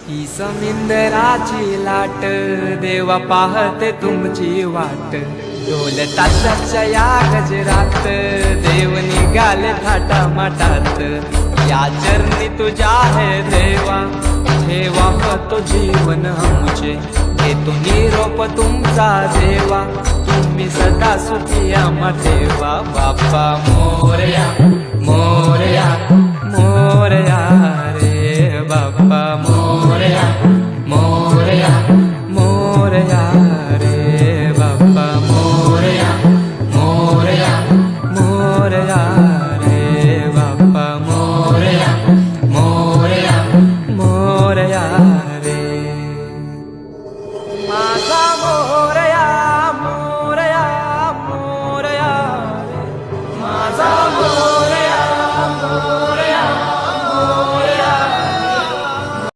ही समिंदराची लाट देवा पाहते तुमची वाट ढोल ताशाच्या या गजरात देव निघाले थाटा माटात या चरणी तुझ्या है देवा ठेवा तो जीवन आमचे घेतो निरोप तुमचा देवा तुम्ही सदा सुखी आम्हा ठेवा बाप्पा मोरया मोरया मोरया रे बाप्पा मोरया मोरया